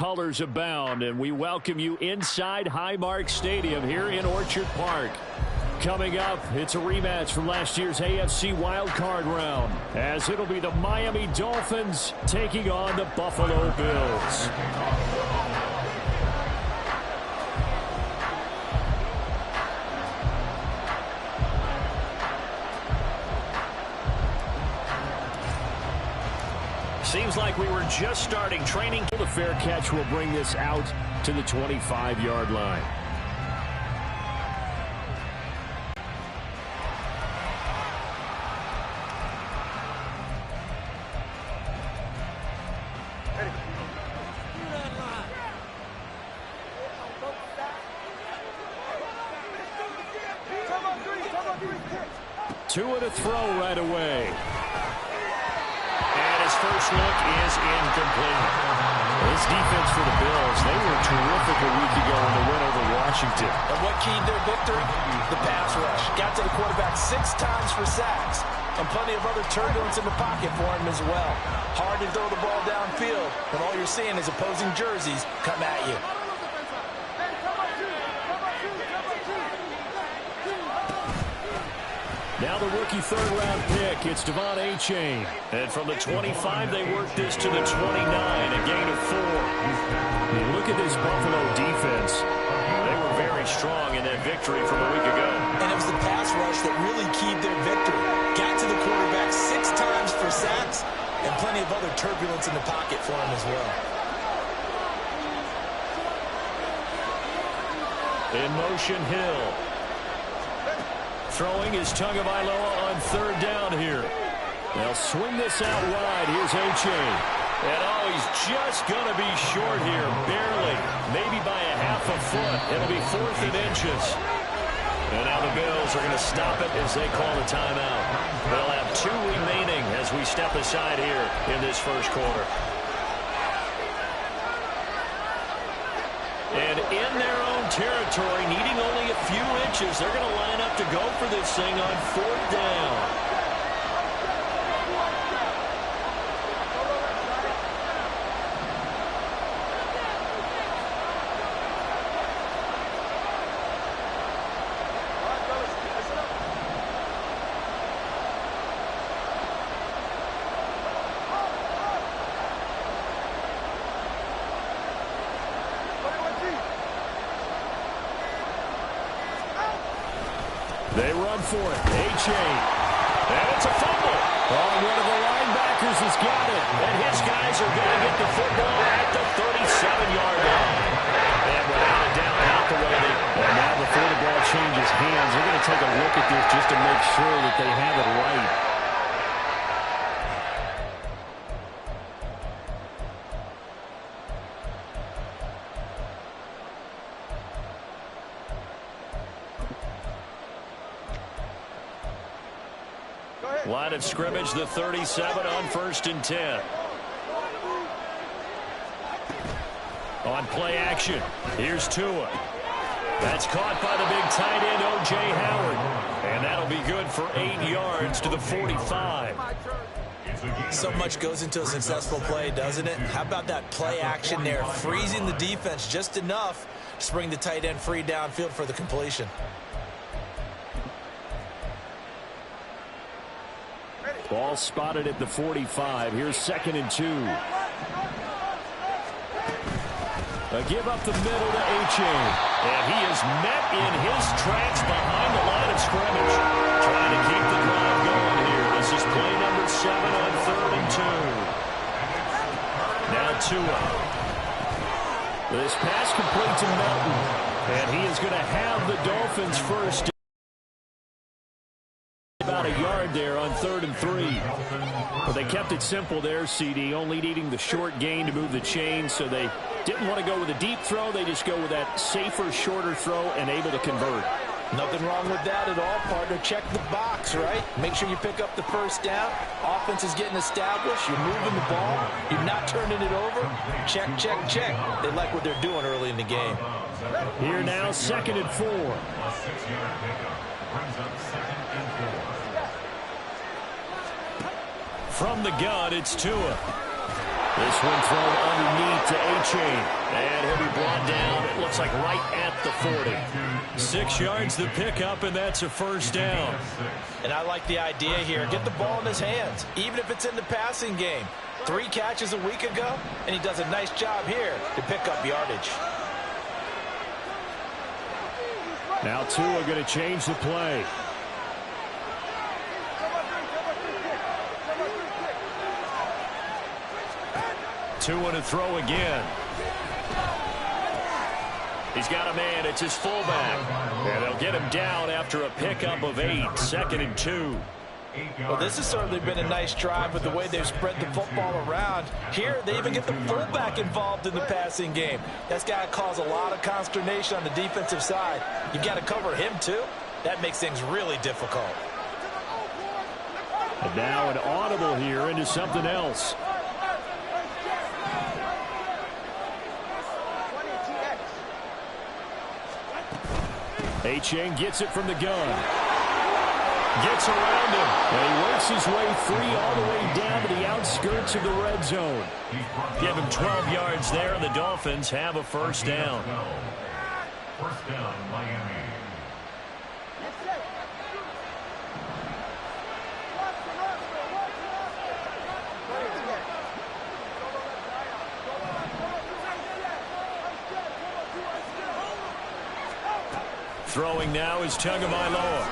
colors abound, and we welcome you inside Highmark Stadium here in Orchard Park. Coming up, it's a rematch from last year's AFC wildcard round, as it'll be the Miami Dolphins taking on the Buffalo Bills. Seems like we were just starting training. The fair catch will bring this out to the 25-yard line. Tua to throw right away. And his first look is incomplete. This defense for the Bills, they were terrific a week ago in the win over Washington. And what keyed their victory? The pass rush. Got to the quarterback 6 times for sacks. And plenty of other turbulence in the pocket for him as well. Hard to throw the ball downfield when all you're seeing is opposing jerseys come at you. Now the rookie third-round pick, it's Devon Achane. And from the 25, they work this to the 29, a gain of 4. And look at this Buffalo defense. They were very strong in that victory from a week ago. And it was the pass rush that really keyed their victory. Got to the quarterback 6 times for sacks, and plenty of other turbulence in the pocket for him as well. In motion, Hill. Throwing is Tagovailoa on third down here. They'll swing this out wide. Here's Achane. And he's just going to be short here, barely. Maybe by a half a foot. It'll be 4th and inches. And now the Bills are going to stop it as they call the timeout. They'll have 2 remaining as we step aside here in this first quarter. And in their own territory, needing only a few inches, they're going to line up to go for this thing on 4th down. They run for it. Achane. And it's a fumble. Oh, one of the linebackers has got it. And his guys are going to get the football at the 37-yard line. And without a doubt, out the way they... And now before the ball changes hands, they're going to take a look at this just to make sure that they have it right. Line of scrimmage, the 37 on 1st and 10. On play action, here's Tua. That's caught by the big tight end, O.J. Howard. And that'll be good for 8 yards to the 45. So much goes into a successful play, doesn't it? How about that play action there, freezing the defense just enough to bring the tight end free downfield for the completion. Ball spotted at the 45. Here's 2nd and 2. A give up the middle to Achane. And he is met in his tracks behind the line of scrimmage. Trying to keep the drive going here. This is play number 7 on 3rd and 2. Now Tua. This pass complete to Melton. And he is going to have the Dolphins first. About a yard there on 3rd and 3. But they kept it simple there, CD, only needing the short gain to move the chain, so they didn't want to go with a deep throw. They just go with that safer, shorter throw and able to convert. Nothing wrong with that at all, partner. Check the box, right? Make sure you pick up the first down. Offense is getting established. You're moving the ball. You're not turning it over. Check, check, check. They like what they're doing early in the game. Here now, 2nd and 4. From the gun, it's Tua. This one thrown underneath to A-Chain. And he'll be brought down, it looks like right at the 40. 6 yards the pickup, and that's a first down. And I like the idea here. Get the ball in his hands, even if it's in the passing game. 3 catches a week ago, and he does a nice job here to pick up yardage. Now two are going to change the play. Two and a throw again. He's got a man. It's his fullback. And they'll get him down after a pickup of 8. 2nd and 2. Well, this has certainly been a nice drive with the way they've spread the football around. Here, they even get the fullback involved in the passing game. That's got to cause a lot of consternation on the defensive side. You've got to cover him, too. That makes things really difficult. And now an audible here into something else. A-Chain gets it from the gun. Gets around him. And he works his way free all the way down to the outskirts of the red zone. Give him 12 yards there, and the Dolphins have a first down. First down, Miami. Throwing now is Tagovailoa.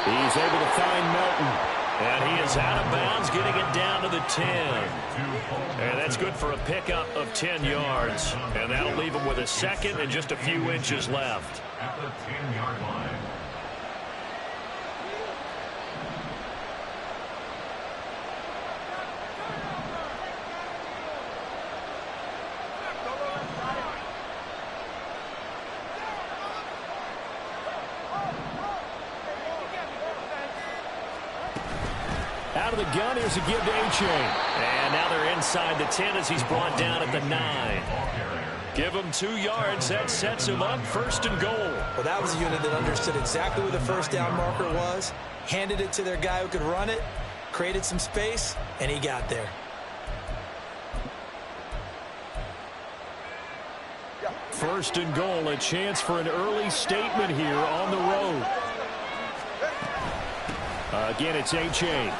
He's able to find Melton. And he is out of bounds, getting it down to the 10. And that's good for a pickup of 10 yards. And that'll leave him with a second and just a few inches left. At the 10-yard line. Out of the gun, here's a give to A-Chain. And now they're inside the 10 as he's brought down at the 9. Give him 2 yards. That sets him up 1st and goal. Well, that was a unit that understood exactly where the first down marker was, handed it to their guy who could run it, created some space, and he got there. First and goal, a chance for an early statement here on the road. Again, it's A-Chain.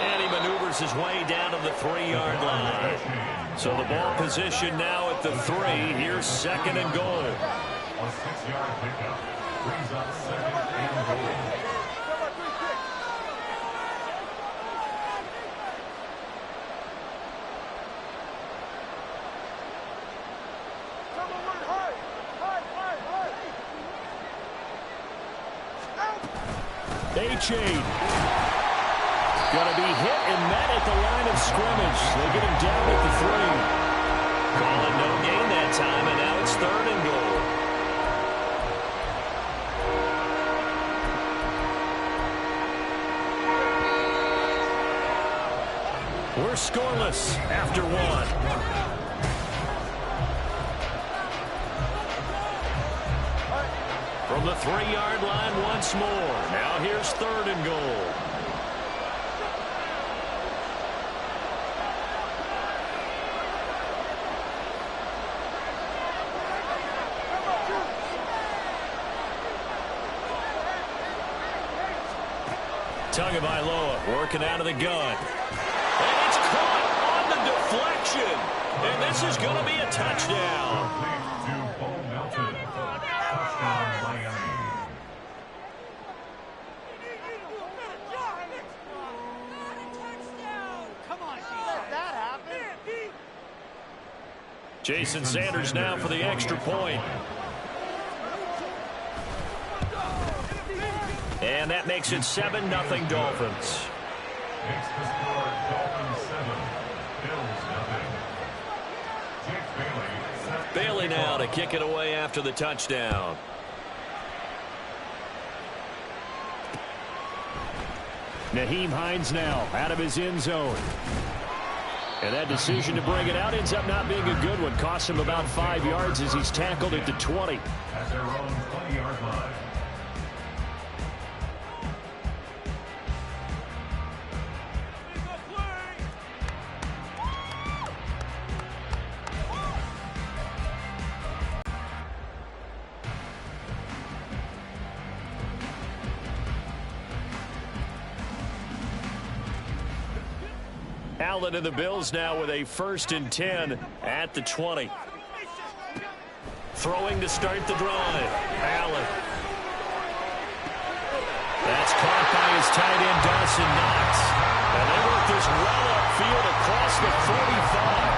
And he maneuvers his way down to the 3-yard line. So the ball position now at the 3. Here's 2nd and goal. A 6-yard pickup brings up 2nd and goal. A-Chain. Going to be hit and met at the line of scrimmage. They get him down at the 3. Call it no gain that time, and now it's 3rd and goal. We're scoreless after 1. From the 3-yard line once more. Now here's 3rd and goal. Tagovailoa working out of the gun. And it's caught on the deflection. And this is going to be a touchdown. Jason Sanders now for the extra point. And that makes it 7-0 Dolphins. Makes the score Dolphins 7, Bills 0. Bailey now to kick it away after the touchdown. Nyheim Hines now out of his end zone. And that decision to bring it out ends up not being a good one. Costs him about 5 yards as he's tackled at the 20. At their own 20-yard line. Allen and the Bills now with a 1st and 10 at the 20. Throwing to start the drive. Allen. That's caught by his tight end, Dawson Knox. And they work this well upfield across the 45.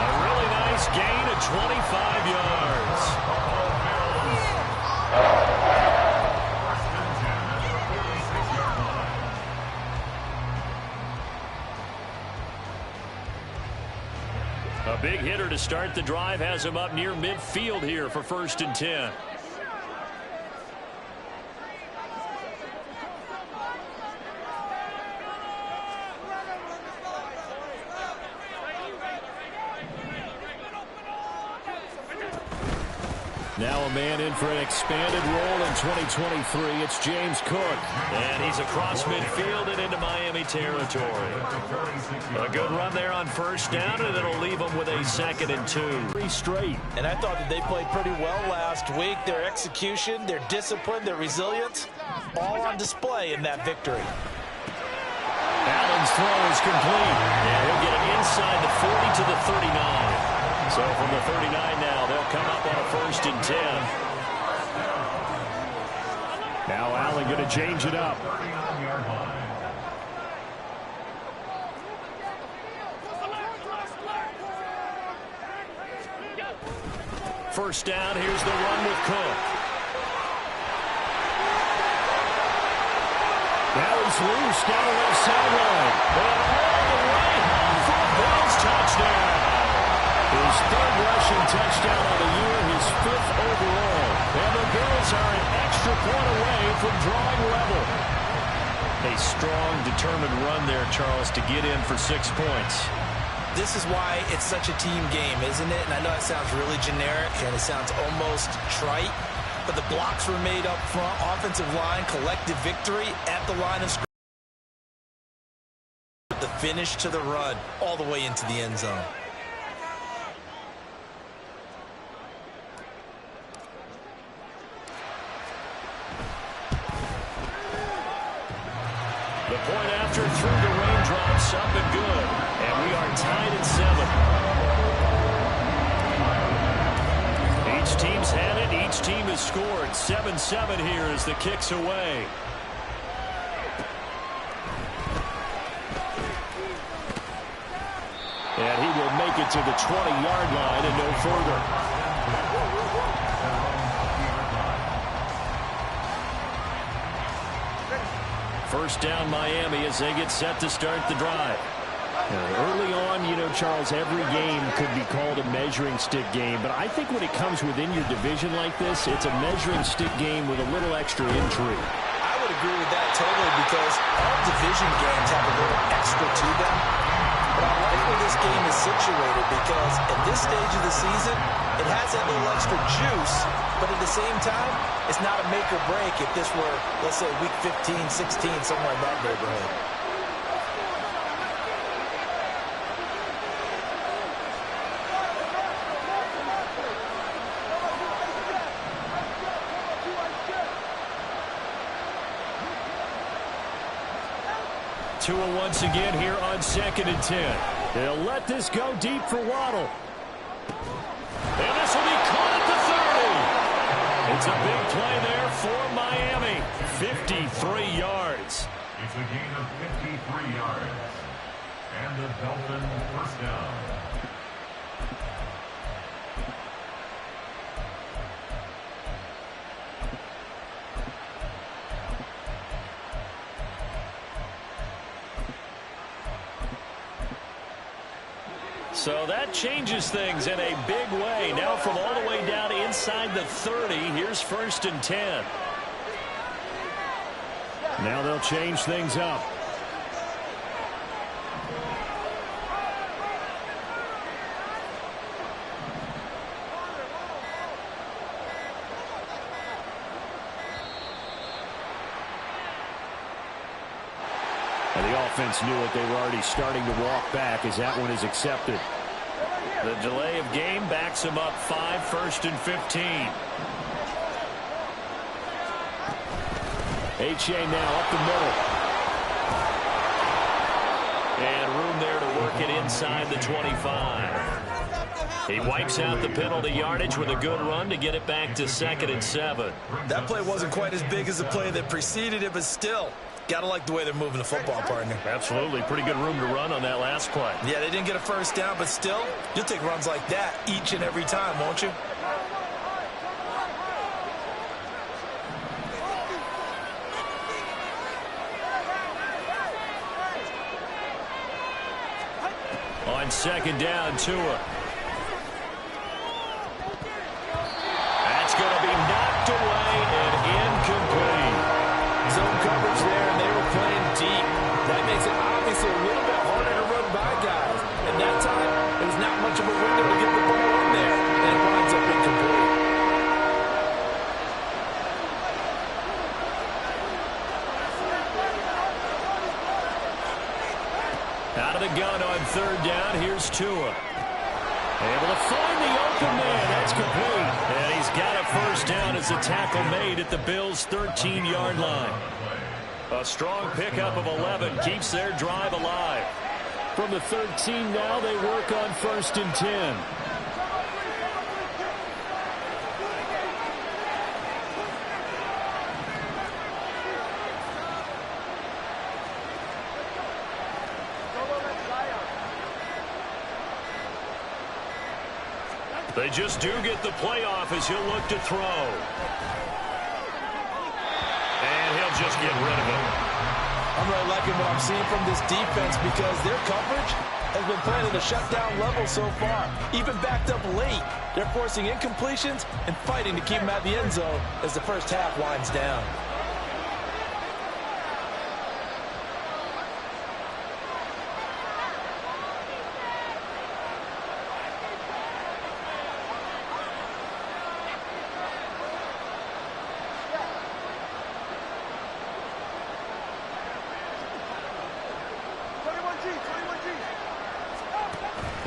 A really nice gain of 25 yards. A big hitter to start the drive has him up near midfield here for 1st and 10. Now a man in for an expanded role in 2023. It's James Cook. And he's across midfield and into Miami territory. A good run there on 1st down, and it'll leave them with a 2nd and 2. 3 straight. And I thought that they played pretty well last week. Their execution, their discipline, their resilience, all on display in that victory. Allen's throw is complete. And he'll get it inside the 40 to the 39. So from the 39 now, they'll come up on a 1st and 10. Now Allen going to change it up. 39-yard line. First down, here's the run with Cook. Now he's loose down the left sideline. And all the way home for a Bills touchdown. His 3rd rushing touchdown of the year, his 5th overall. And the Bills are an extra point away from drawing level. A strong, determined run there, Charles, to get in for 6 points. This is why it's such a team game, isn't it? And I know it sounds really generic and it sounds almost trite, but the blocks were made up front, offensive line, collective victory at the line of scrimmage. The finish to the run all the way into the end zone. The point after through the raindrops, up and good. And we are tied at 7. Each team's had it. Each team has scored. 7-7 here as the kick's away. And he will make it to the 20-yard line and no further. First down Miami as they get set to start the drive. Early on, you know, Charles, every game could be called a measuring stick game. But I think when it comes within your division like this, it's a measuring stick game with a little extra intrigue. I would agree with that totally because all division games have a little extra to them. But I like where this game is situated because at this stage of the season, it has that little extra juice. But at the same time, it's not a make or break if this were, let's say, week 15, 16, somewhere in that neighborhood. Tua once again here on 2nd and 10. They'll let this go deep for Waddle. And this will be caught at the 30. It's a big play there for Miami. 53 yards. It's a gain of 53 yards. And the Dolphin 1st down. So that changes things in a big way. Now from all the way down inside the 30, here's 1st and 10. Now they'll change things up. And the offense knew it. They were already starting to walk back as that one is accepted. The delay of game backs them up 5, 1st and 15. H.A. now up the middle. And room there to inside the 25. He wipes out the penalty yardage with a good run to get it back to 2nd and 7. That play wasn't quite as big as the play that preceded it, but still, got to like the way they're moving the football, partner. Absolutely. Pretty good room to run on that last play. Yeah, they didn't get a first down, but still, you'll take runs like that each and every time, won't you? On 2nd down, Tua. That's going to be knocked away and incomplete. Zone coverage there, and they were playing deep. That makes it obviously a little bit harder to run by guys. And that time, there's not much of a window to get the ball in there, and it winds up incomplete. Out of the gun on 3rd down, here's Tua. Able to find the open man. That's complete. And he's got a first down as a tackle made at the Bills' 13-yard line. A strong pickup of 11 keeps their drive alive. From the 13 now, they work on 1st and 10. They just do get the playoff as he'll look to throw. And he'll just get rid of it. I'm really liking what I'm seeing from this defense because their coverage has been playing at a shutdown level so far. Even backed up late, they're forcing incompletions and fighting to keep them out of the end zone as the first half winds down.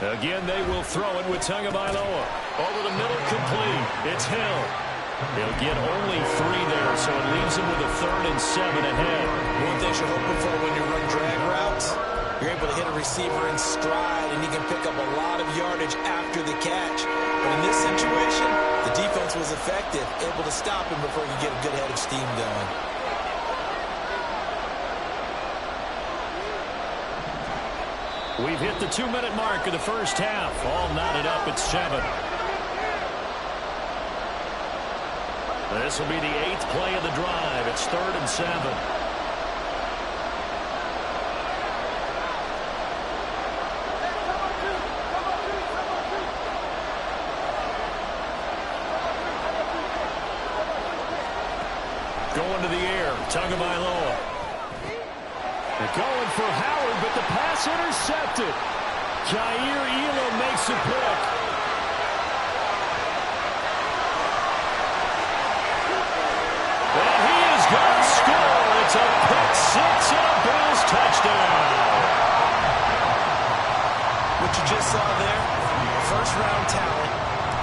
Again, they will throw it with Tagovailoa. Over the middle, complete. It's Hill. He'll get only 3 there, so it leaves him with a 3rd and 7 ahead. One thing you're hoping for when you run drag routes, you're able to hit a receiver in stride, and he can pick up a lot of yardage after the catch. But in this situation, the defense was effective, able to stop him before he could get a good head of steam going. We've hit the 2-minute mark of the first half. All knotted up at 7. This will be the 8th play of the drive. It's 3rd and 7. Going to the air, Tagovailoa. They're going for Howard, but the pass intercepted. Jair Elam makes a pick. And he is going to score. It's a pick 6 and a Bills touchdown. What you just saw there, first-round talent,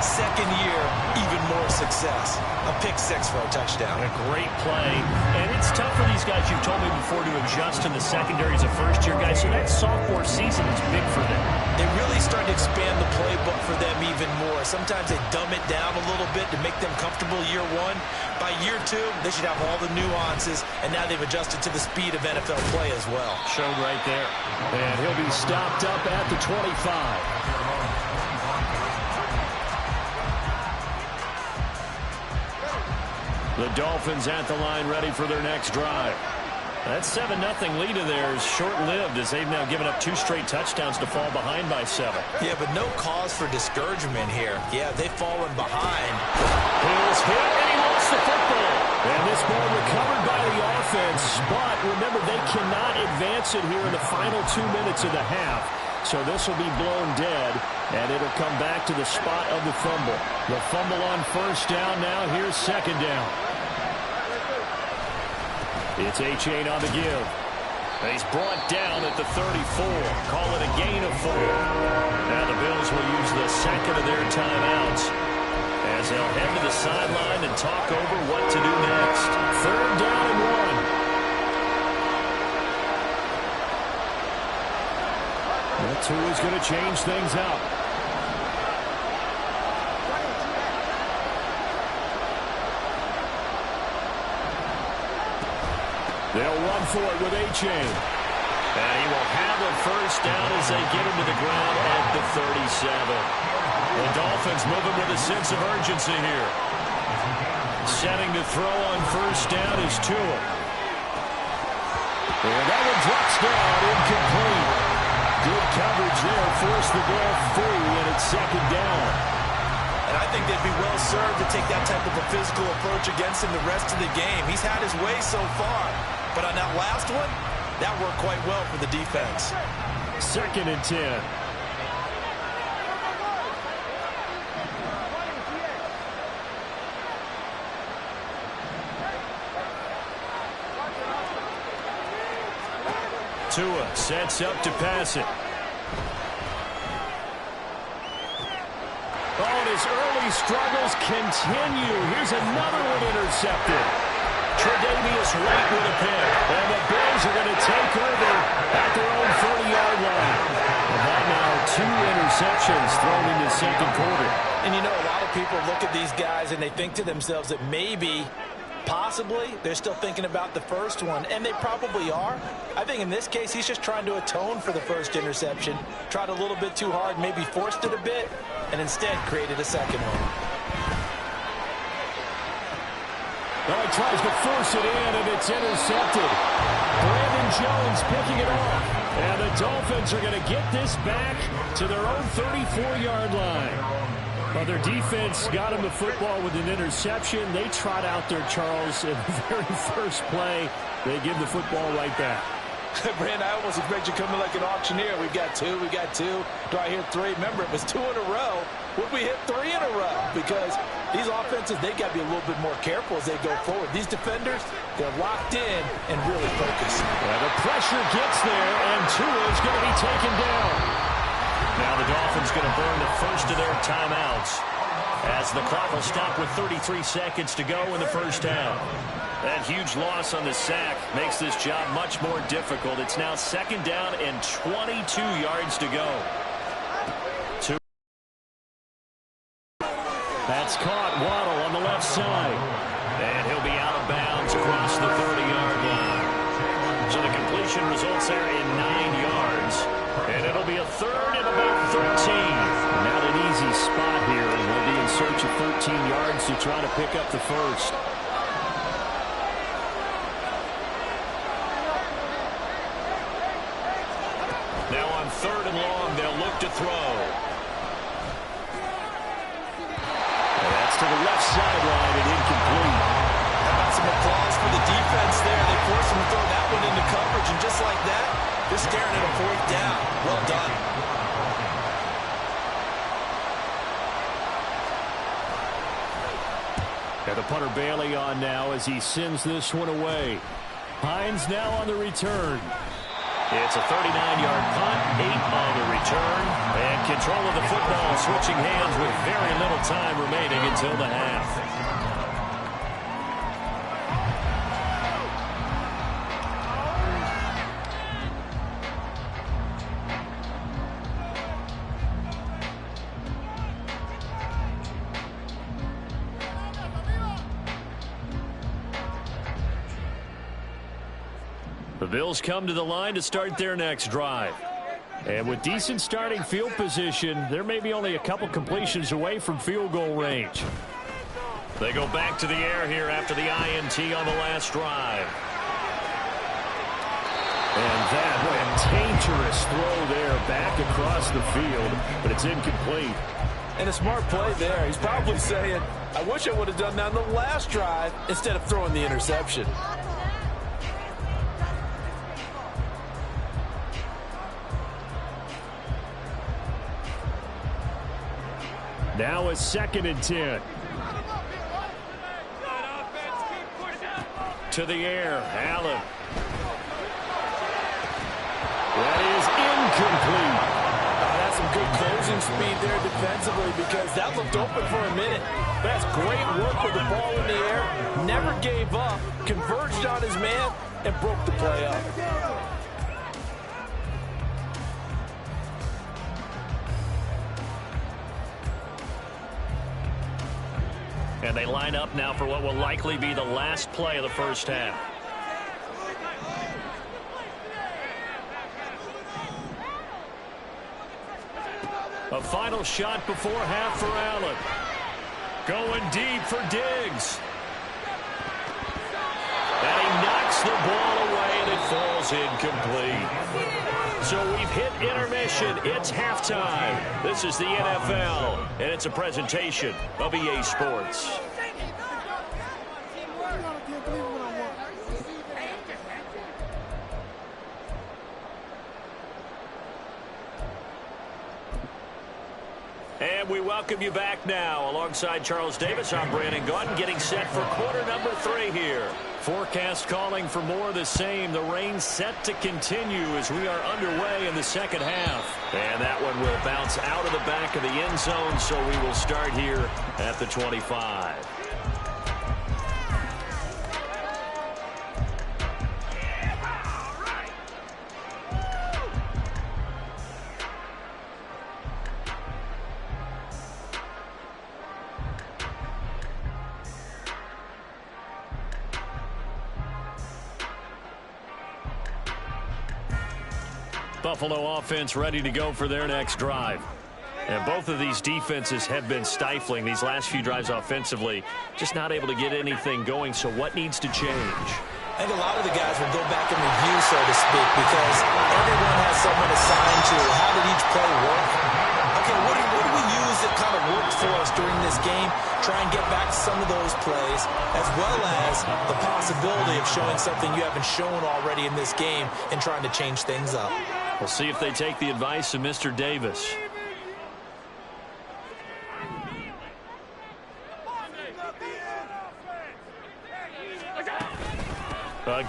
second year, even more success. A pick 6 for a touchdown. A great play. And it's tough for these guys, you've told me before, to adjust to the secondary as a first-year guy. So that sophomore season is big for them. They really started to expand the playbook for them even more. Sometimes they dumb it down a little bit to make them comfortable year 1. By year 2, they should have all the nuances, and now they've adjusted to the speed of NFL play as well. Showed right there. And he'll be stopped up at the 25. The Dolphins at the line ready for their next drive. That 7-0 lead of theirs short-lived as they've now given up 2 straight touchdowns to fall behind by 7. Yeah, but no cause for discouragement here. Yeah, they've fallen behind. Hill's hit, and he lost the football. And this ball recovered by the offense. But remember, they cannot advance it here in the final 2 minutes of the half. So this will be blown dead, and it'll come back to the spot of the fumble. The fumble on first down now. Here's second down. It's H8 on the give. He's brought down at the 34. Call it a gain of 4. Now the Bills will use the second of their timeouts as they'll head to the sideline and talk over what to do next. 3rd down and 1. Well, Tua's going to change things up. They'll run for it with A-Chain. And he will have a first down as they get him to the ground at the 37. The Dolphins moving with a sense of urgency here. Setting to throw on first down is Tua. And that one drops down, incomplete. Good coverage there, forced the ball free, and it's second down. And I think they'd be well served to take that type of a physical approach against him the rest of the game. He's had his way so far, but on that last one, that worked quite well for the defense. Second and 10. Tua sets up to pass it. Oh, and his early struggles continue. Here's another one intercepted. Tre'Davious White with a pick. And the Bills are going to take over at their own 30-yard line. And that now 2 interceptions thrown in the second quarter. And you know, a lot of people look at these guys and they think to themselves that maybe, possibly, they're still thinking about the first one, and they probably are. I think in this case, he's just trying to atone for the first interception. Tried a little bit too hard, maybe forced it a bit, and instead created a second one. Well, he tries to force it in, and it's intercepted. Brandon Jones picking it off. And the Dolphins are going to get this back to their own 34-yard line. Well, their defense got him the football with an interception. They trot out there, Charles, in the very first play. They give the football right back. Brand, I almost expect you coming like an auctioneer. We got 2, we got 2. Do I hear 3? Remember, it was 2 in a row. Would we hit 3 in a row? Because these offenses, they got to be a little bit more careful as they go forward. These defenders, they're locked in and really focused. Well, the pressure gets there, and Tua is going to be taken down. Now the Dolphins going to burn the first of their timeouts as the clock will stop with 33 seconds to go in the first half. That huge loss on the sack makes this job much more difficult. It's now second down and 22 yards to go. That's caught. Waddle on the left side. And he'll be out of bounds across the 30-yard line. So the completion results there in 9 yards. And it'll be a third and about 13. Not an easy spot here. They'll be in search of 13 yards to try to pick up the first. Now on third and long, they'll look to throw. And that's to the left sideline and incomplete. How about some applause for the defense there? They forced him to throw that one into coverage, and just like that, they're staring at a 4th down. Well done. And the punter Bailey on now as he sends this one away. Hines now on the return. It's a 39-yard punt, 8 on the return, and control of the football switching hands with very little time remaining until the half. The Bills come to the line to start their next drive. And with decent starting field position, there may be only a couple completions away from field goal range. They go back to the air here after the INT on the last drive. And that went dangerous throw there back across the field, but it's incomplete. And a smart play there. He's probably saying, I wish I would have done that on the last drive instead of throwing the interception. Now a 2nd and 10. To the air, Allen. That is incomplete. That's some good closing speed there defensively because that looked open for a minute. That's great work with the ball in the air. Never gave up, converged on his man, and broke the play up. And they line up now for what will likely be the last play of the first half. A final shot before half for Allen. Going deep for Diggs. And he knocks the ball away, and it falls incomplete. So we've hit intermission. It's halftime. This is the NFL, and it's a presentation of EA Sports. And we welcome you back now. Alongside Charles Davis, I'm Brandon Gaudin, getting set for quarter number 3 here. Forecast calling for more of the same. The rain set to continue as we are underway in the second half. And that one will bounce out of the back of the end zone, so we will start here at the 25. Buffalo offense ready to go for their next drive. And both of these defenses have been stifling these last few drives offensively. Just not able to get anything going, so what needs to change? I think a lot of the guys will go back and review, so to speak, because everyone has someone assigned to how did each play work. Okay, what do we use that kind of worked for us during this game? Try and get back to some of those plays, as well as the possibility of showing something you haven't shown already in this game and trying to change things up. We'll see if they take the advice of Mr. Davis.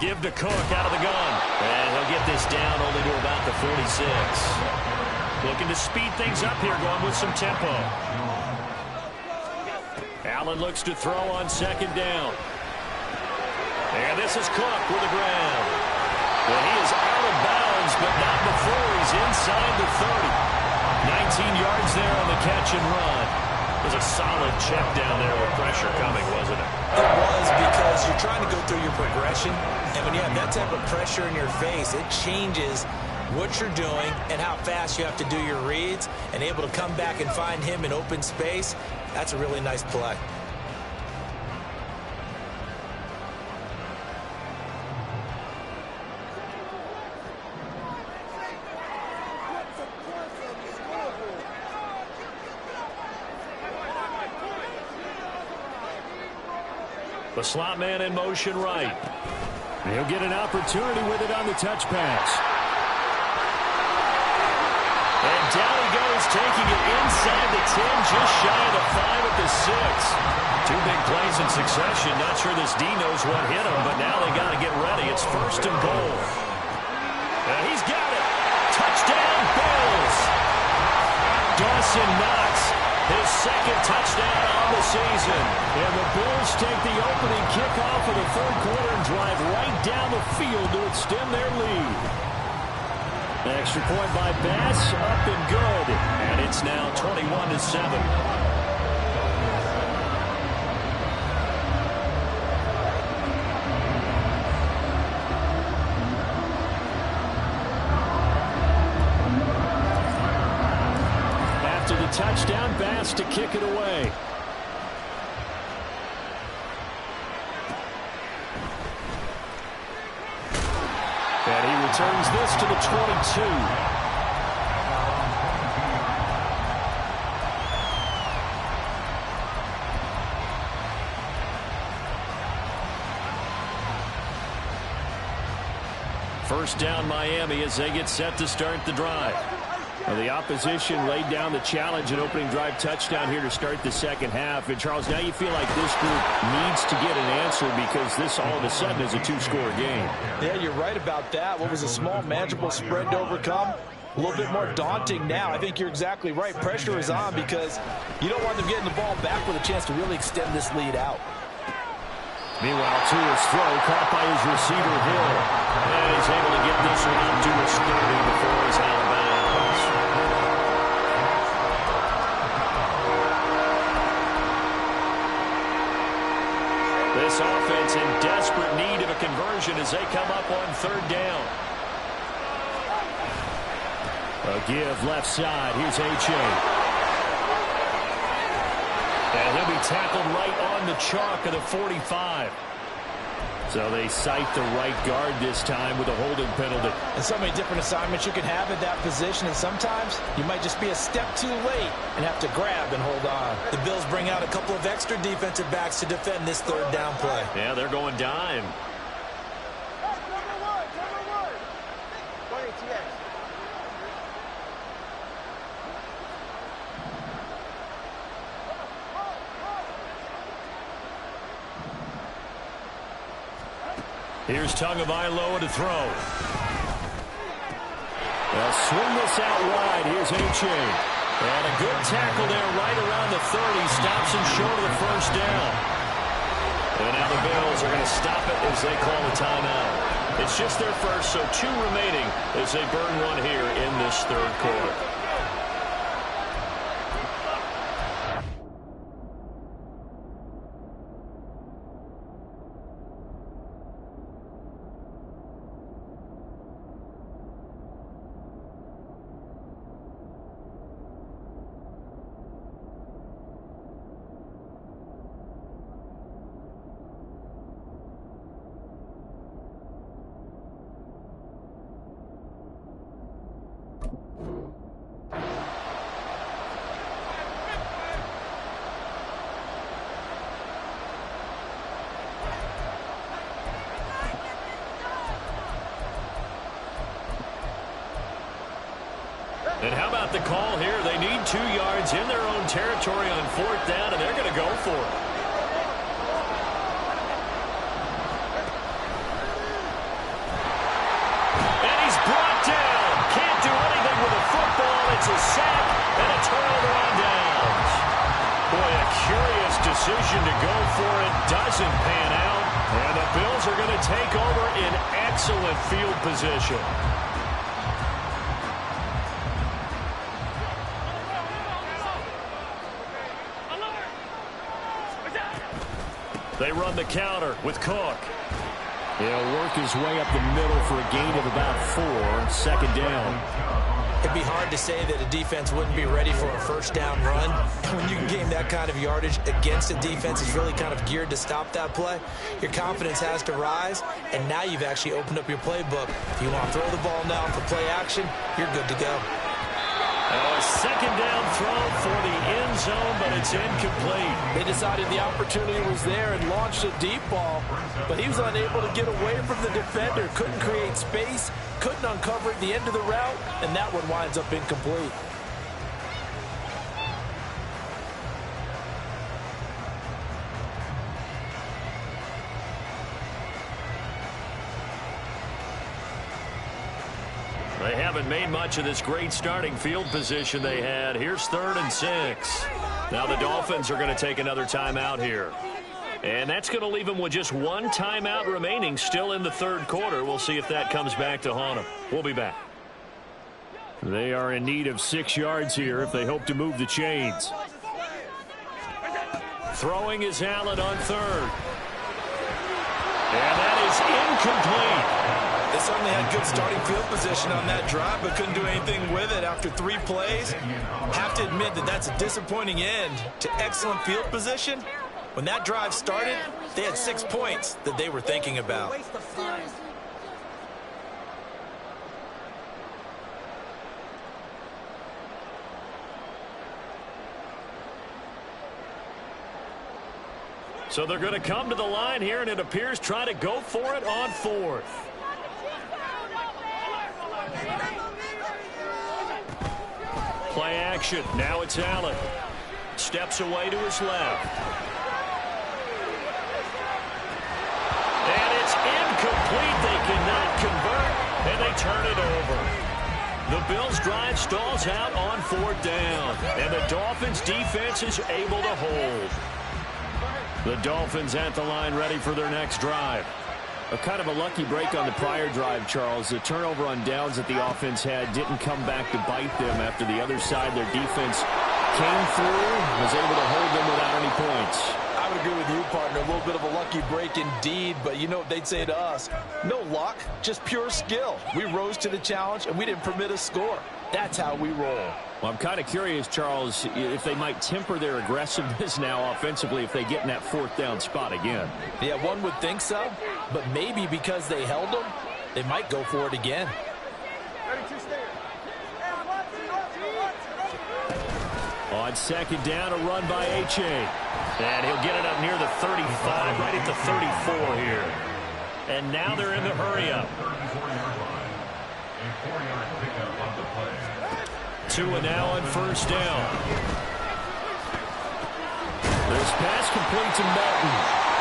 Give to Cook out of the gun. And he'll get this down only to about the 46. Looking to speed things up here, going with some tempo. Allen looks to throw on second down. And this is Cook with the ground. Well, he is out of bounds, but not before he's inside the 30. 19 yards there on the catch and run. It was a solid check down there with pressure coming, wasn't it? It was, because you're trying to go through your progression, and when you have that type of pressure in your face, it changes what you're doing and how fast you have to do your reads, and able to come back and find him in open space. That's a really nice play. The slot man in motion right. He'll get an opportunity with it on the touch pass. And down he goes, taking it inside the 10, just shy of the 5 at the 6. 2 big plays in succession. Not sure this D knows what hit him, but now they got to get ready. It's first and goal. And he's got it. Touchdown, Bills. Dawson Knox, his second touchdown on the season. And the Bills take the opening kickoff of the third quarter and drive right down the field to extend their lead. Extra point by Bass, up and good. And it's now 21-7. Touchdown, Bass to kick it away. And he returns this to the 22. First down, Miami, as they get set to start the drive. Well, the opposition laid down the challenge and opening drive touchdown here to start the second half. And, Charles, now you feel like this group needs to get an answer because this all of a sudden is a 2-score game. Yeah, you're right about that. What was a small, manageable spread to overcome, a little bit more daunting now. I think you're exactly right. Pressure is on because you don't want them getting the ball back with a chance to really extend this lead out. Meanwhile, Tua's throw caught by his receiver, Hill. And he's able to get this one up to his 30 before he's out of bounds. this offense in desperate need of a conversion as they come up on third down. A give left side. Here's H.A. And he'll be tackled right on the chalk of the 45. So they cite the right guard this time with a holding penalty. And so many different assignments you can have at that position, and sometimes you might just be a step too late and have to grab and hold on. The Bills bring out a couple of extra defensive backs to defend this third down play. Yeah, they're going dime. Here's Tagovailoa to throw. They'll swing this out wide. Here's H.A. And a good tackle there right around the 30. Stops him short of the first down. And now the Bills are going to stop it as they call a timeout. It's just their first, so 2 remaining as they burn one here in this third quarter. And how about the call here? They need 2 yards in their own territory on fourth down, and they're going to go for it. And he's brought down. Can't do anything with a football. It's a sack and a turnover on downs. Boy, a curious decision to go for it. Doesn't pan out. And the Bills are going to take over in excellent field position. They run the counter with Cook. He'll work his way up the middle for a gain of about 4. Second down. It'd be hard to say that a defense wouldn't be ready for a first down run. When you can gain that kind of yardage against a defense is really kind of geared to stop that play, your confidence has to rise, and now you've actually opened up your playbook. If you want to throw the ball now for play action, you're good to go. A second down throw for the end zone, but it's incomplete. They decided the opportunity was there and launched a deep ball, but he was unable to get away from the defender, couldn't create space, couldn't uncover at the end of the route, and that one winds up incomplete. They haven't made much of this great starting field position they had. Here's 3rd and 6. Now the Dolphins are going to take another timeout here. And that's going to leave them with just 1 timeout remaining still in the third quarter. We'll see if that comes back to haunt them. We'll be back. They are in need of 6 yards here if they hope to move the chains. Throwing is Allen on 3rd. And that is incomplete. They certainly had good starting field position on that drive, but couldn't do anything with it after 3 plays. Have to admit that that's a disappointing end to excellent field position. When that drive started, they had 6 points that they were thinking about. So they're going to come to the line here, and it appears trying to go for it on 4th. Play action. Now it's Allen. Steps away to his left. And it's incomplete. They cannot convert, and they turn it over. The Bills' drive stalls out on 4th down, and the Dolphins' defense is able to hold. The Dolphins at the line ready for their next drive. A kind of a lucky break on the prior drive, Charles. The turnover on downs that the offense had didn't come back to bite them after the other side. Their defense came through, was able to hold them without any points. I would agree with you, partner. A little bit of a lucky break indeed, but you know what they'd say to us? No luck, just pure skill. We rose to the challenge, and we didn't permit a score. That's how we roll. Well, I'm kind of curious, Charles, if they might temper their aggressiveness now offensively if they get in that fourth down spot again. Yeah, one would think so, but maybe because they held them, they might go for it again. On second down, a run by H.A. And he'll get it up near the 35, right at the 34 here. And now they're in the hurry-up. Tua now on first down. This pass complete to Madden.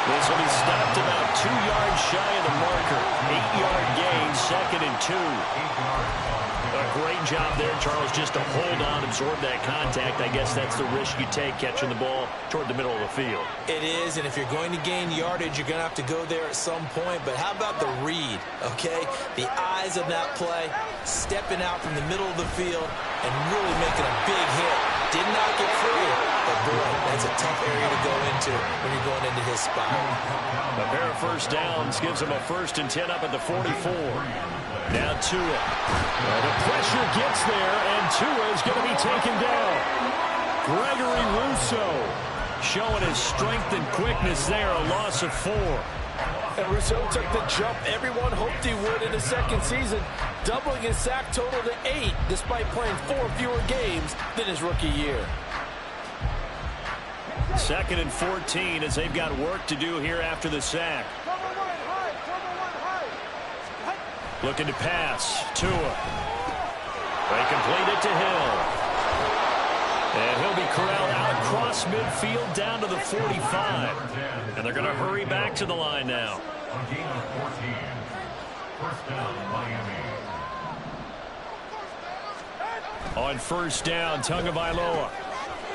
This will be stopped about 2 yards shy of the marker. 8-yard gain, 2nd and 2. A great job there, Charles, just to hold on, absorb that contact. I guess that's the risk you take catching the ball toward the middle of the field. It is, and if you're going to gain yardage, you're going to have to go there at some point. But how about the read, okay? The eyes of that play, stepping out from the middle of the field and really making a big hit. Did not get free, but boy, that's a tough area to go into when you're going into his spot. A pair of first downs gives him a 1st and 10 up at the 44. Now Tua. The pressure gets there, and Tua is going to be taken down. Gregory Rousseau showing his strength and quickness there, a loss of 4. And Rousseau took the jump everyone hoped he would in his second season, doubling his sack total to 8, despite playing 4 fewer games than his rookie year. 2nd and 14 as they've got work to do here after the sack. Looking to pass. Tua. They complete it to Hill. And he'll be corralled out across midfield down to the 45. And they're going to hurry back to the line now. A gain of 14. First down, Miami. On first down, Tagovailoa.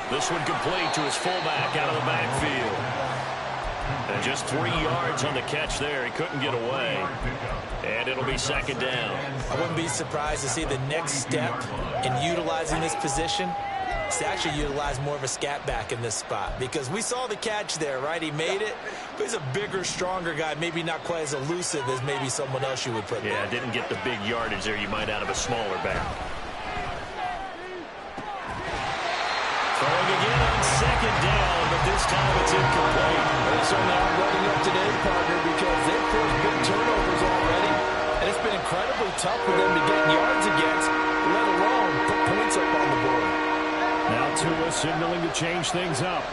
This one complete to his fullback out of the backfield. And just 3 yards on the catch there. He couldn't get away. And it'll be 2nd down. I wouldn't be surprised to see the next step in utilizing this position is to actually utilize more of a scat back in this spot. Because we saw the catch there, right? He made it. But he's a bigger, stronger guy. Maybe not quite as elusive as maybe someone else you would put there. Yeah, didn't get the big yardage there you might out of a smaller back. Throwing again on 2nd down, but this time it's incomplete. They're certainly not running up today, partner, because they've forced big turnovers already. And it's been incredibly tough for them to get yards against, let alone put points up on the board. Now Tua signaling to change things up.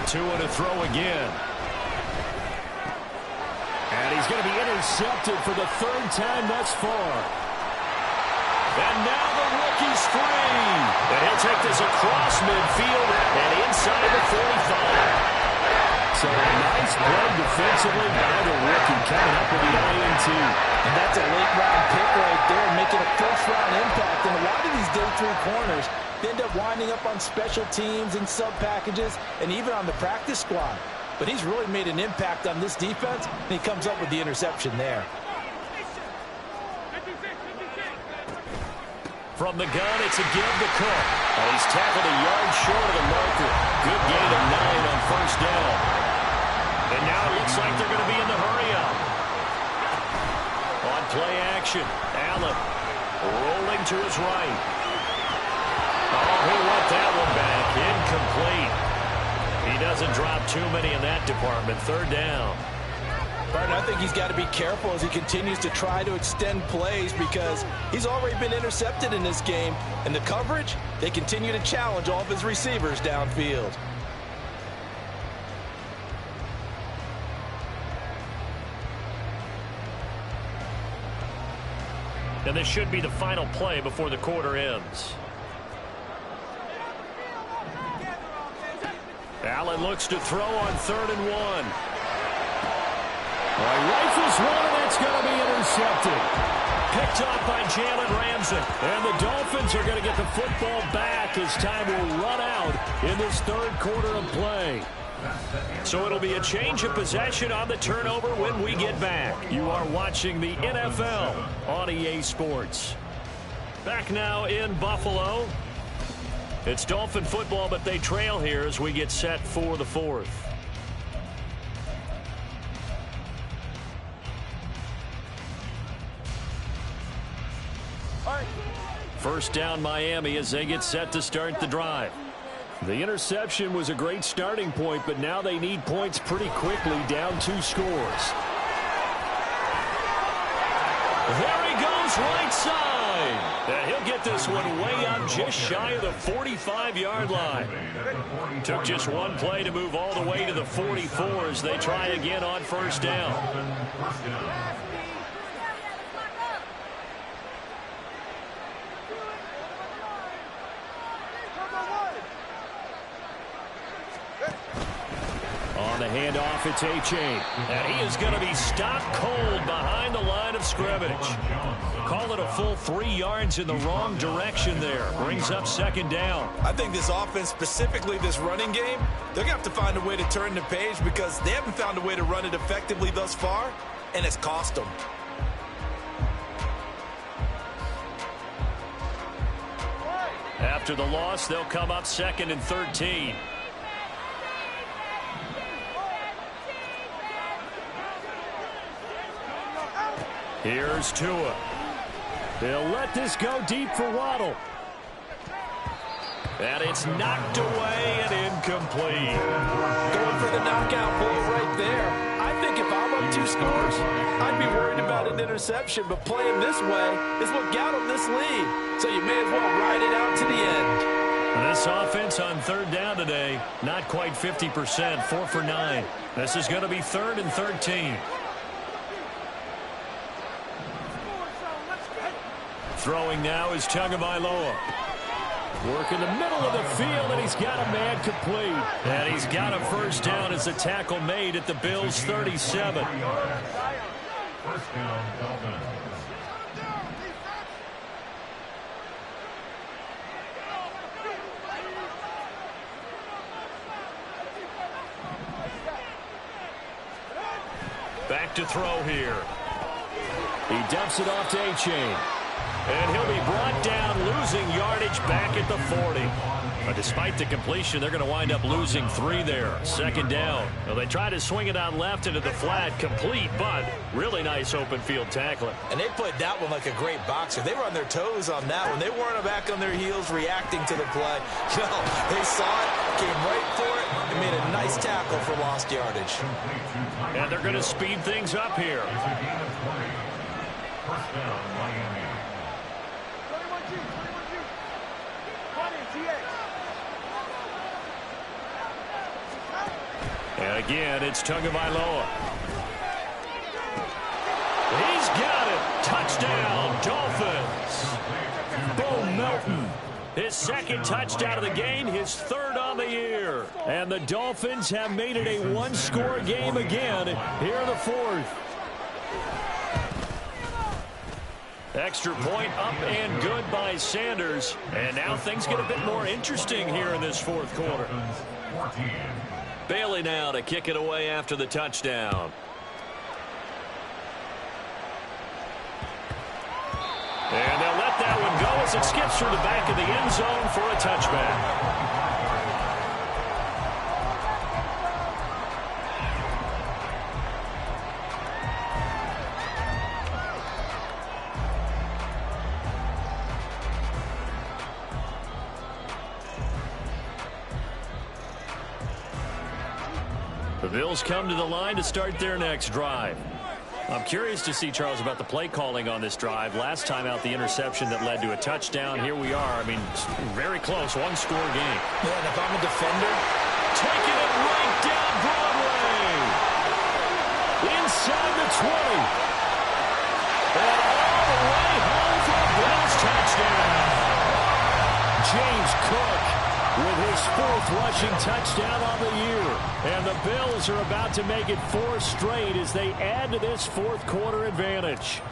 Tua to throw again. And he's going to be intercepted for the 3rd time thus far. And now the rookie's free. And he'll take this across midfield and inside the 45. So a nice play defensively by the rookie coming up with the INT. And that's a late-round pick right there, making a first-round impact. And a lot of these day 3 corners, they end up winding up on special teams and sub-packages and even on the practice squad. But he's really made an impact on this defense, and he comes up with the interception there. From the gun, it's a give to Cook. Oh, he's tackled a yard short of the marker. Good gain of 9 on first down. And now it looks like they're going to be in the hurry-up. On play action, Allen rolling to his right. Oh, he let that one back. Incomplete. He doesn't drop too many in that department. 3rd down. But I think he's got to be careful as he continues to try to extend plays because he's already been intercepted in this game. And the coverage, they continue to challenge all of his receivers downfield. And this should be the final play before the quarter ends. Allen looks to throw on 3rd and 1. Rifles one, and it's going to be intercepted. Picked up by Jalen Ramsey. And the Dolphins are going to get the football back as time will run out in this 3rd quarter of play. So it'll be a change of possession on the turnover when we get back. You are watching the NFL on EA Sports. Back now in Buffalo. It's Dolphin football, but they trail here as we get set for the fourth. First down Miami as they get set to start the drive. The interception was a great starting point, but now they need points pretty quickly, down 2 scores. There he goes, right side. And he'll get this one way up just shy of the 45-yard line. Took just one play to move all the way to the 44 as they try again on first down. On the handoff, it's A-Chain. And he is going to be stopped cold behind the line of scrimmage. Call it a full 3 yards in the wrong direction there. Brings up second down. I think this offense, specifically this running game, they're going to have to find a way to turn the page because they haven't found a way to run it effectively thus far, and it's cost them. After the loss, they'll come up 2nd and 13. Here's Tua. They'll let this go deep for Waddle. And it's knocked away and incomplete. Going for the knockout blow right there. I think if I'm up 2 scores, I'd be worried about an interception, but playing this way is what got them this lead. So you may as well ride it out to the end. This offense on 3rd down today, not quite 50%, 4 for 9. This is going to be 3rd and 13. Throwing now is Tagovailoa. Work in the middle of the field, and he's got a man complete. And he's got a first down as the tackle made at the Bills' 37. First down, Dolphins. Back to throw here. He dumps it off to A-Chain. And he'll be brought down, losing yardage back at the 40. But despite the completion, they're going to wind up losing 3 there. Second down. Well, they try to swing it on left into the flat, complete, but really nice open field tackling. And they played that one like a great boxer. They were on their toes on that one. They weren't back on their heels reacting to the play. No, they saw it, came right for it, and made a nice tackle for lost yardage. And they're going to speed things up here. It's a gain of 20. First down, Miami. And again, it's Tagovailoa. He's got it. Touchdown, Dolphins. Bo Melton. His 2nd touchdown of the game, his 3rd on the year. And the Dolphins have made it a 1-score game again here in the 4th. Extra point up and good by Sanders. And now things get a bit more interesting here in this 4th quarter. 14. Bailey now to kick it away after the touchdown. And they'll let that one go as it skips through the back of the end zone for a touchback. The Bills come to the line to start their next drive. I'm curious to see, Charles, about the play calling on this drive. Last time out, the interception that led to a touchdown. Here we are. I mean, very close, 1-score game. Yeah, and if I'm a defender, taking it right down Broadway. Inside the 20. And all the way home for a Bills touchdown. James Cook with his 4th rushing touchdown on the year. And the Bills are about to make it 4 straight as they add to this 4th quarter advantage.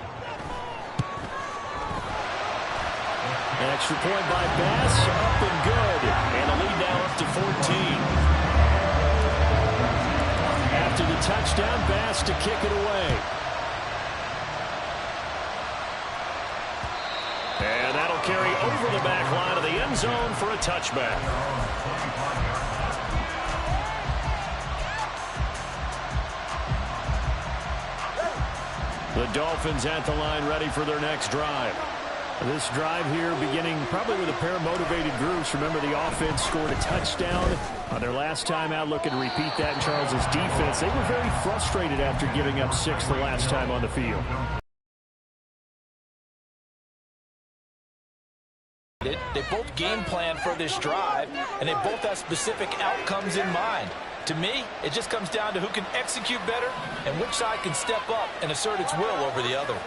Extra point by Bass, up and good. And a lead now up to 14. has to kick it away. And that'll carry over the back line of the end zone for a touchback. The Dolphins at the line ready for their next drive. This drive here beginning probably with a pair of motivated groups. Remember, the offense scored a touchdown on their last time out, looking to repeat that in Charles's defense. They were very frustrated after giving up 6 the last time on the field. They both game plan for this drive, and they both have specific outcomes in mind. To me, it just comes down to who can execute better and which side can step up and assert its will over the other.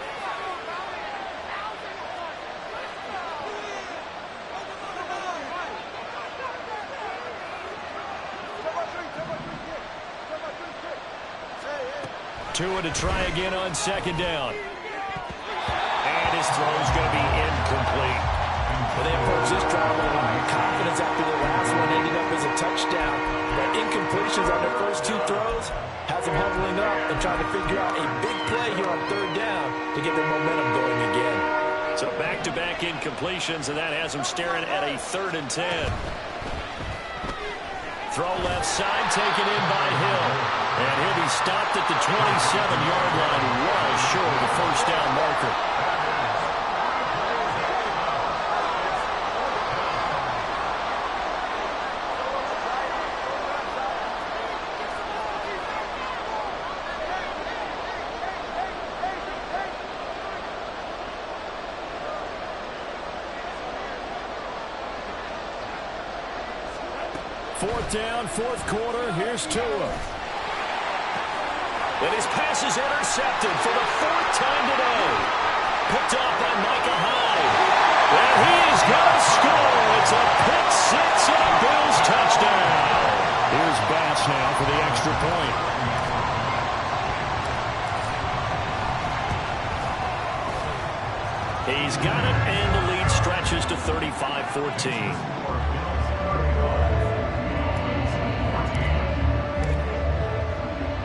Tua to try again on second down. And his throw's going to be incomplete. Well, they approached this drive with confidence after the last one ended up as a touchdown. But incompletions on their first 2 throws has them huddling up and trying to figure out a big play here on third down to get their momentum going again. So back-to-back incompletions, and that has them staring at a 3rd and 10. Throw left side, taken in by Hill. And he'll be stopped at the 27-yard line, well short of the first down marker. Fourth down, 4th quarter. Here's Tua. And his pass is intercepted for the 4th time today. Picked off by Micah Hyde. And he is going to score. It's a pick 6 and a Bills touchdown. Here's Bass now for the extra point. He's got it, and the lead stretches to 35-14.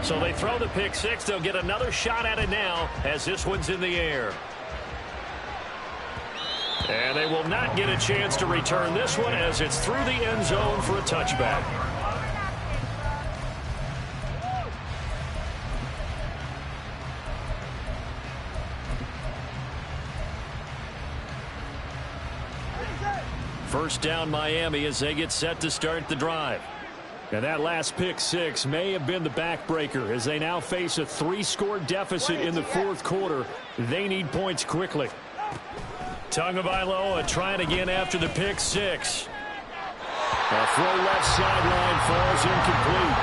So they throw the pick 6. They'll get another shot at it now as this one's in the air. And they will not get a chance to return this one as it's through the end zone for a touchback. First down Miami as they get set to start the drive. And that last pick 6 may have been the backbreaker as they now face a 3-score deficit in the 4th quarter. They need points quickly. Tagovailoa trying again after the pick 6. A throw left sideline falls incomplete.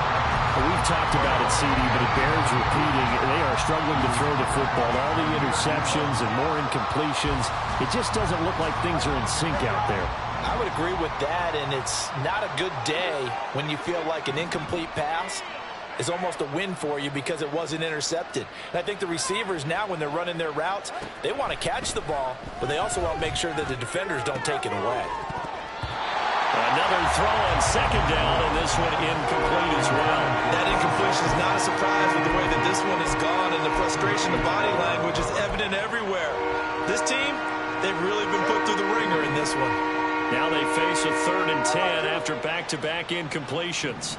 We've talked about it, CD, but it bears repeating. They are struggling to throw the football. All the interceptions and more incompletions. It just doesn't look like things are in sync out there. I would agree with that, and it's not a good day when you feel like an incomplete pass is almost a win for you because it wasn't intercepted. And I think the receivers now, when they're running their routes, they want to catch the ball, but they also want to make sure that the defenders don't take it away. Another throw on second down, and this one incomplete as well. That incompletion is not a surprise with the way that this one is gone, and the frustration, the body language is evident everywhere. This team, they've really been put through the ringer in this one. Now they face a 3rd and 10 after back-to-back incompletions.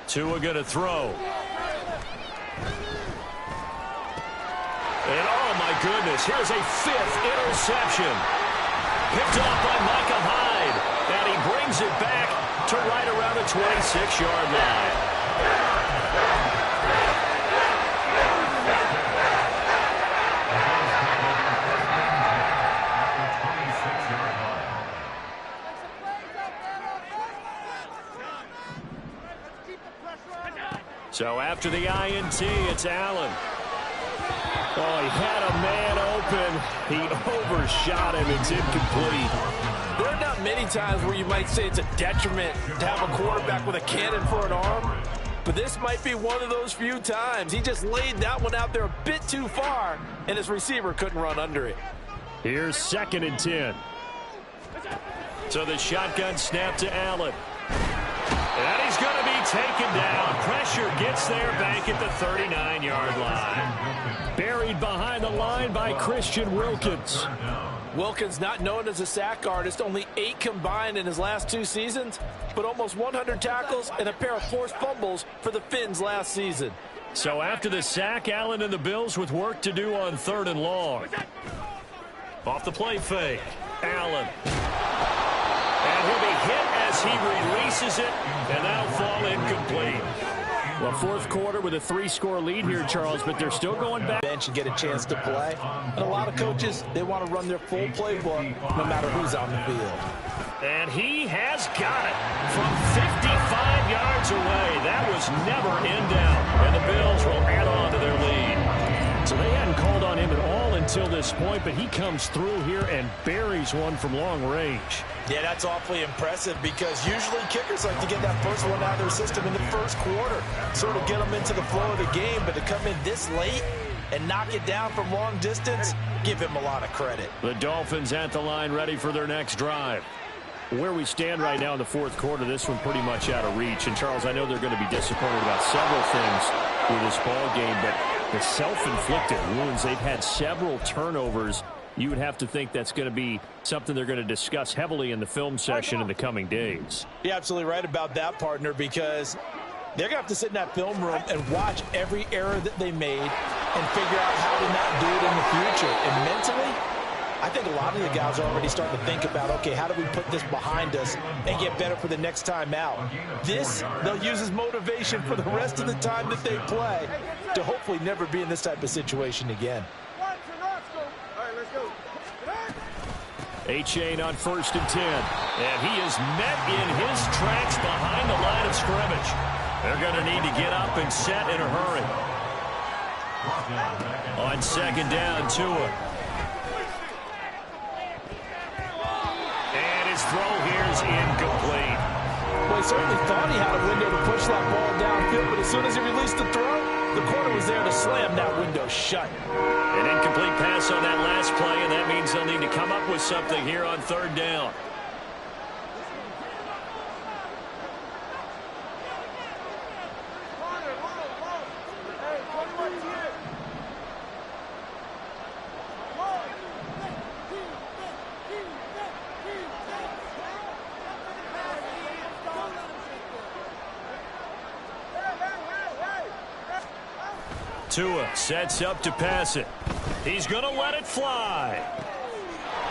Tua going to throw. And oh my goodness, here's a 5th interception. Picked off by Micah Hyde. And he brings it back to right around the 26-yard line. So after the INT, it's Allen. Oh, he had a man open. He overshot him. It's incomplete. There are not many times where you might say it's a detriment to have a quarterback with a cannon for an arm, but this might be one of those few times. He just laid that one out there a bit too far, and his receiver couldn't run under it. Here's 2nd and 10. So the shotgun snap to Allen. And he's going to be taken down. Pressure gets there back at the 39-yard line. Buried behind the line by Christian Wilkins. Wilkins, not known as a sack artist, only 8 combined in his last 2 seasons, but almost 100 tackles and a pair of forced fumbles for the Finns last season. So after the sack, Allen and the Bills with work to do on 3rd and long. Off the play fake, Allen. And he'll be hit as he releases it, and that'll fall incomplete. Well, 4th quarter with a 3-score lead here, Charles, but they're still going back. Bench and get a chance to play. And a lot of coaches, they want to run their full playbook no matter who's on the field. And he has got it from 55 yards away. That was never in doubt. And the Bills will add on to their lead. So they hadn't called on him at all until this point, but he comes through here and buries one from long range. Yeah, that's awfully impressive because usually kickers like to get that first one out of their system in the 1st quarter, sort of get them into the flow of the game, but to come in this late and knock it down from long distance, give him a lot of credit. The Dolphins at the line ready for their next drive. Where we stand right now in the 4th quarter, this one pretty much out of reach. And, Charles, I know they're going to be disappointed about several things with this ball game, but the self-inflicted wounds, they've had several turnovers. You would have to think that's going to be something they're going to discuss heavily in the film session in the coming days. You're absolutely right about that, partner, because they're going to have to sit in that film room and watch every error that they made and figure out how to not do it in the future. And mentally, I think a lot of the guys are already starting to think about, okay, how do we put this behind us and get better for the next time out? This, they'll use as motivation for the rest of the time that they play to hopefully never be in this type of situation again. A-Chain on 1st and 10. And he is met in his tracks behind the line of scrimmage. They're going to need to get up and set in a hurry. On 2nd down, Tua. And his throw here is incomplete. Well, he certainly thought he had a window to push that ball downfield, but as soon as he released the throw, the corner was there to slam that window shut. An incomplete pass on that last play, and that means they'll need to come up with something here on 3rd down. Tua sets up to pass it. He's going to let it fly.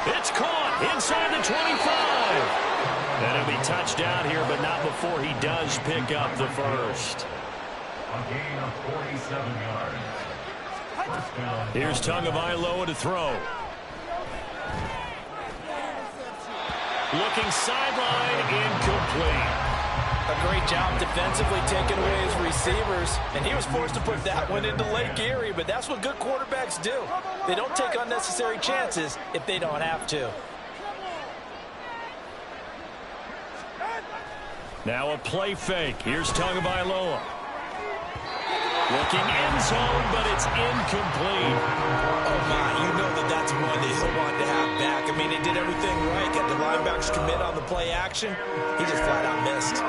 It's caught inside the 25. And it'll be touchdown here, but not before he does pick up the first. A gain of 47 yards. First down. Here's Tagovailoa to throw. Looking sideline, incomplete. A great job defensively taking away his receivers, and he was forced to put that one into Lake Erie, but that's what good quarterbacks do. They don't take unnecessary chances if they don't have to. Now a play fake. Here's Tagovailoa. Looking end zone, but it's incomplete. Oh, my, you know that's one that he'll want to have back. I mean, he did everything right. Got the linebackers commit on the play action. He just flat out missed.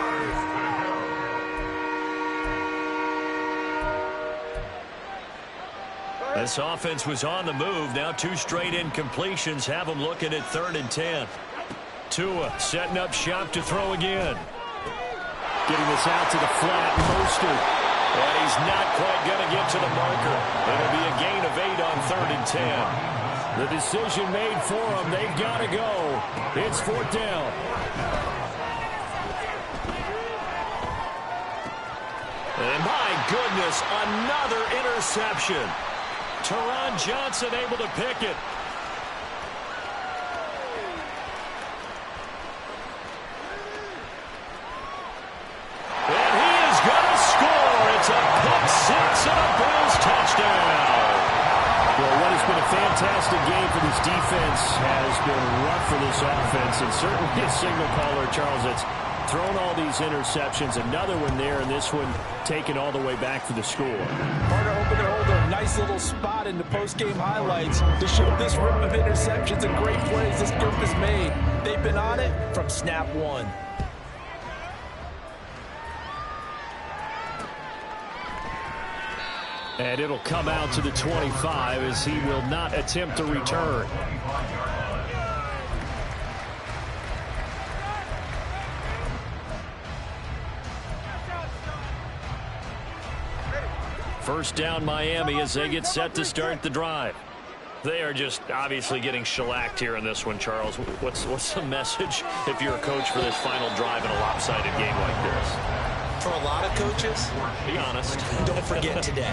This offense was on the move. Now 2 straight incompletions have them looking at 3rd and 10. Tua setting up shop to throw again. Getting this out to the flat. Mostert. And he's not quite going to get to the marker. It'll be a gain of 8 on 3rd and 10. The decision made for them. They've got to go. It's 4th down. And my goodness, another interception. Teron Johnson able to pick it. And he is going to score. It's a pick six and a Bills touchdown. Well, what has been a fantastic game for this defense has been rough for this offense, and certainly a signal caller, Charles, that's thrown all these interceptions. Another one there, and this one taken all the way back for the score. Carter hoping to hold a nice little spot in the post-game highlights to show this rip of interceptions and great plays this group has made. They've been on it from snap one. And it'll come out to the 25 as he will not attempt to return. First down Miami as they get set to start the drive. They are just obviously getting shellacked here in this one, Charles. What's the message if you're a coach for this final drive in a lopsided game like this? For a lot of coaches, be honest. Don't forget today.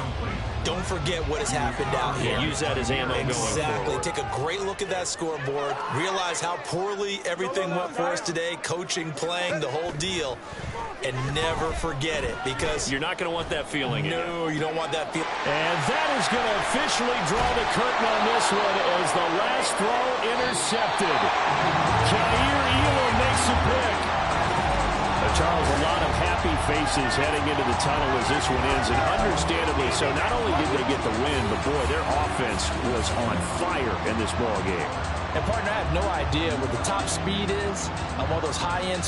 Don't forget what has happened out here. Yeah, use that as ammo going forward. Exactly. Take a great look at that scoreboard. Realize how poorly everything went for us today. Coaching, playing, the whole deal. And never forget it, because you're not going to want that feeling. No, you don't want that feeling. And that is going to officially draw the curtain on this one as the last throw intercepted. Jair Elam makes a pick. Charles, a lot of happy faces heading into the tunnel as this one ends, and understandably so. Not only did they get the win, but boy, their offense was on fire in this ball game. And partner, I have no idea what the top speed is on one of those high-end